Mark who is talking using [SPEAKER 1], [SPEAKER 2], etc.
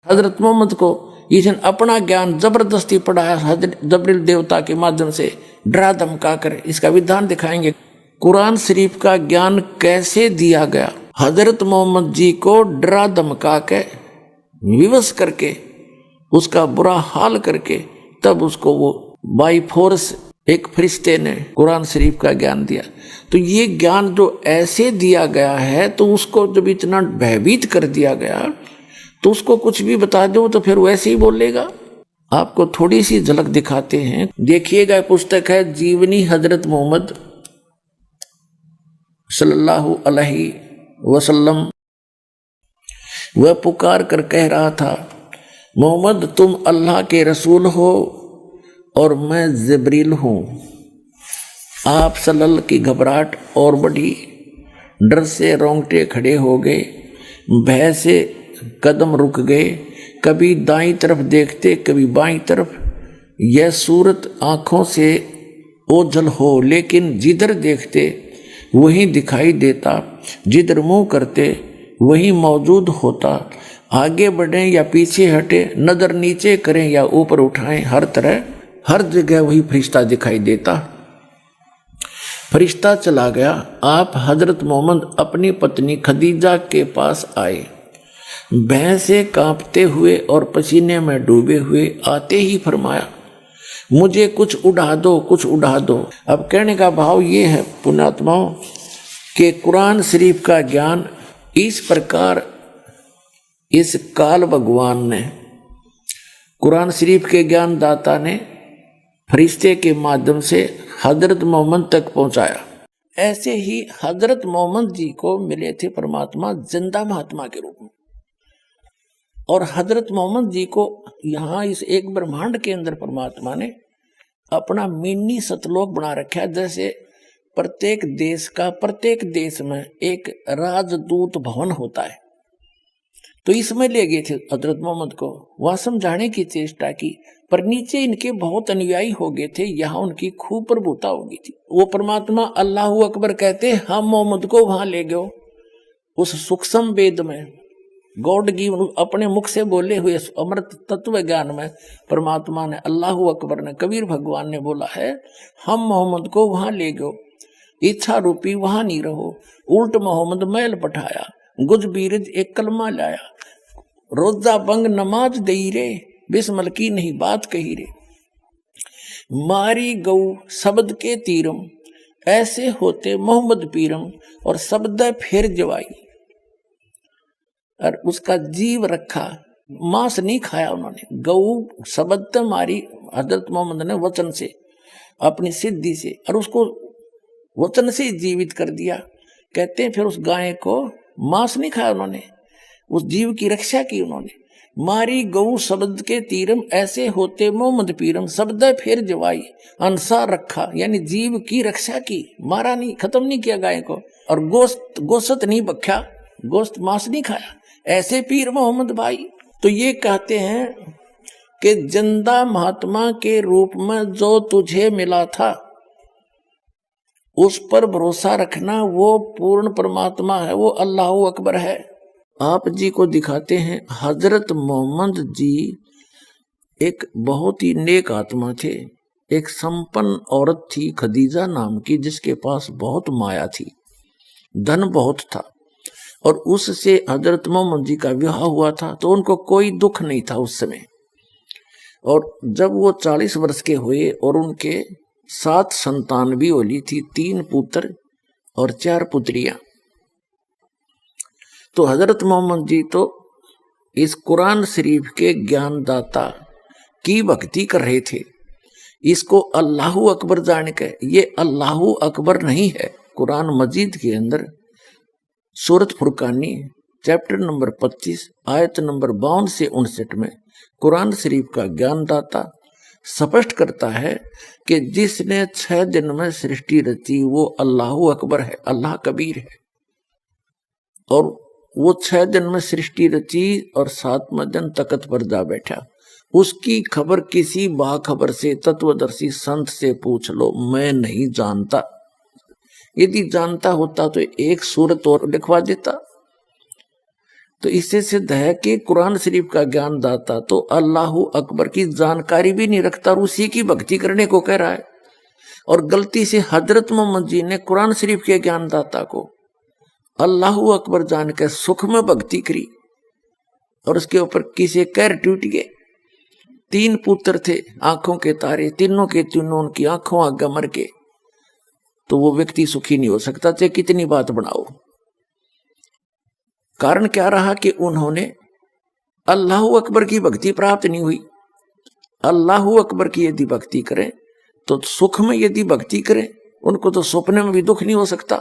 [SPEAKER 1] हजरत मोहम्मद को इसने अपना ज्ञान जबरदस्ती पढ़ाया, हजरत जबरील देवता के माध्यम से डरा धमका कर। इसका विधान दिखाएंगे। कुरान शरीफ का ज्ञान कैसे दिया गया। हजरत मोहम्मद जी को डरा धमका के, विवश करके, उसका बुरा हाल करके, तब उसको वो बाई फोर्स एक फरिश्ते ने कुरान शरीफ का ज्ञान दिया। तो ये ज्ञान जो ऐसे दिया गया है, तो उसको जब इतना भयभीत कर दिया गया, तो उसको कुछ भी बता दो तो फिर वैसे ही बोलेगा। आपको थोड़ी सी झलक दिखाते हैं, देखिएगा। पुस्तक है जीवनी हजरत मोहम्मद सल्लल्लाहु अलैहि वसल्लम। वह पुकार कर कह रहा था, मोहम्मद तुम अल्लाह के रसूल हो और मैं जिब्रील हूँ। आप सल्लल्लाहु की घबराहट और बढ़ी, डर से रोंगटे खड़े हो गए, भय से कदम रुक गए, कभी दाईं तरफ देखते कभी बाईं तरफ। यह सूरत आँखों से ओझल हो, लेकिन जिधर देखते वहीं दिखाई देता, जिधर मुँह करते वहीं मौजूद होता। आगे बढ़ें या पीछे हटे, नज़र नीचे करें या ऊपर उठाएं, हर तरह हर जगह वही फरिश्ता दिखाई देता। फरिश्ता चला गया। आप हजरत मोहम्मद अपनी पत्नी खदीजा के पास आए, भय से कांपते हुए और पसीने में डूबे हुए। आते ही फरमाया, मुझे कुछ उड़ा दो, कुछ उड़ा दो। अब कहने का भाव ये है पुण्यात्माओं कि कुरान शरीफ का ज्ञान इस प्रकार इस काल भगवान ने, कुरान शरीफ के ज्ञान दाता ने फरिश्ते के माध्यम से हजरत मोहम्मद तक पहुंचाया। ऐसे ही हजरत मोहम्मद जी को मिले थे परमात्मा जिंदा महात्मा के रूप में। और हजरत मोहम्मद जी को यहाँ इस एक ब्रह्मांड के अंदर परमात्मा ने अपना मिनी सतलोक बना रखा है। जैसे प्रत्येक देश का, प्रत्येक देश में एक राजदूत भवन होता है, तो इसमें ले गए थे हजरत मोहम्मद को, वह समझाने की चेष्टा की। पर नीचे इनके बहुत अनुयायी हो गए थे, यहाँ उनकी खूब प्रभुता हो गई थी। वो परमात्मा अल्लाहू अकबर कहते, हम मोहम्मद को वहां ले गए। उस सूक्ष्म वेद में गॉड की अपने मुख से बोले हुए अमृत तत्व ज्ञान में परमात्मा ने, अल्लाहू अकबर ने, कबीर भगवान ने बोला है, हम मोहम्मद को वहां ले गए, इच्छा रूपी वहां नहीं रहो। उल्ट मोहम्मद मैल पठाया, गुज बीरज एक कलमा लाया, रोजा बंग नमाज दई रे, बिस्मल की नहीं बात कही रे। मारी गौ शब्द के तीरम, ऐसे होते मोहम्मद पीरम, और शब्द फिर जवाई। और उसका जीव रखा, मांस नहीं खाया उन्होंने। गौ शब्द मारी हजरत मोहम्मद ने वचन से, अपनी सिद्धि से, और उसको वचन से जीवित कर दिया। कहते हैं फिर उस गाय को मांस नहीं खाया उन्होंने, उस जीव की रक्षा की उन्होंने। मारी गौ शब्द के तीरम, ऐसे होते मोहम्मद पीरम, शब्द फिर जवाई। अंसार रखा, यानी जीव की रक्षा की, मारा नहीं, खत्म नहीं किया गाय को। और गोश्त नहीं बख्या, गोश्त मांस नहीं खाया। ऐसे पीर मोहम्मद भाई। तो ये कहते हैं कि जिंदा महात्मा के रूप में जो तुझे मिला था, उस पर भरोसा रखना। वो पूर्ण परमात्मा है, वो अल्लाहू अकबर है। आप जी को दिखाते हैं, हजरत मोहम्मद जी एक बहुत ही नेक आत्मा थे। एक संपन्न औरत थी खदीजा नाम की, जिसके पास बहुत माया थी, धन बहुत था, और उससे हजरत मोहम्मद जी का विवाह हुआ था। तो उनको कोई दुख नहीं था उस समय। और जब वो 40 वर्ष के हुए और उनके 7 संतान भी होली थी, 3 पुत्र और 4 पुत्रियां। तो हजरत मोहम्मद जी तो इस कुरान शरीफ के ज्ञानदाता की भक्ति कर रहे थे। इसको अल्लाहू अकबर जान के, ये अल्लाहू अकबर नहीं है। कुरान मजीद के अंदर सूरत फुरकानी चैप्टर नंबर 25 आयत नंबर 52 से 59 में कुरान शरीफ का ज्ञानदाता स्पष्ट करता है कि जिसने 6 दिन में सृष्टि रची वो अल्लाहू अकबर है, अल्लाह कबीर है। और वो 6 दिन में सृष्टि रची और 7वें दिन तख्त पर जा बैठा। उसकी खबर किसी बाखबर से, तत्वदर्शी संत से पूछ लो, मैं नहीं जानता। यदि जानता होता तो एक सूरत और लिखवा देता। तो इससे सिद्ध है कि कुरान शरीफ का ज्ञान दाता तो अल्लाहू अकबर की जानकारी भी नहीं रखता और उसी की भक्ति करने को कह रहा है। और गलती से हजरत मोहम्मद जी ने कुरान शरीफ के ज्ञानदाता को अल्लाहू अकबर जान के सुख में भक्ति करी और उसके ऊपर किसी कहर टूट गए। 3 पुत्र थे, आंखों के तारे, तीनों के तीनों उनकी आंखों आगे मर के, तो वो व्यक्ति सुखी नहीं हो सकता, चाहे कितनी बात बनाओ। कारण क्या रहा कि उन्होंने अल्लाहू अकबर की भक्ति प्राप्त नहीं हुई। अल्लाहू अकबर की यदि भक्ति करें तो सुख में, यदि भक्ति करें उनको तो सपने में भी दुख नहीं हो सकता।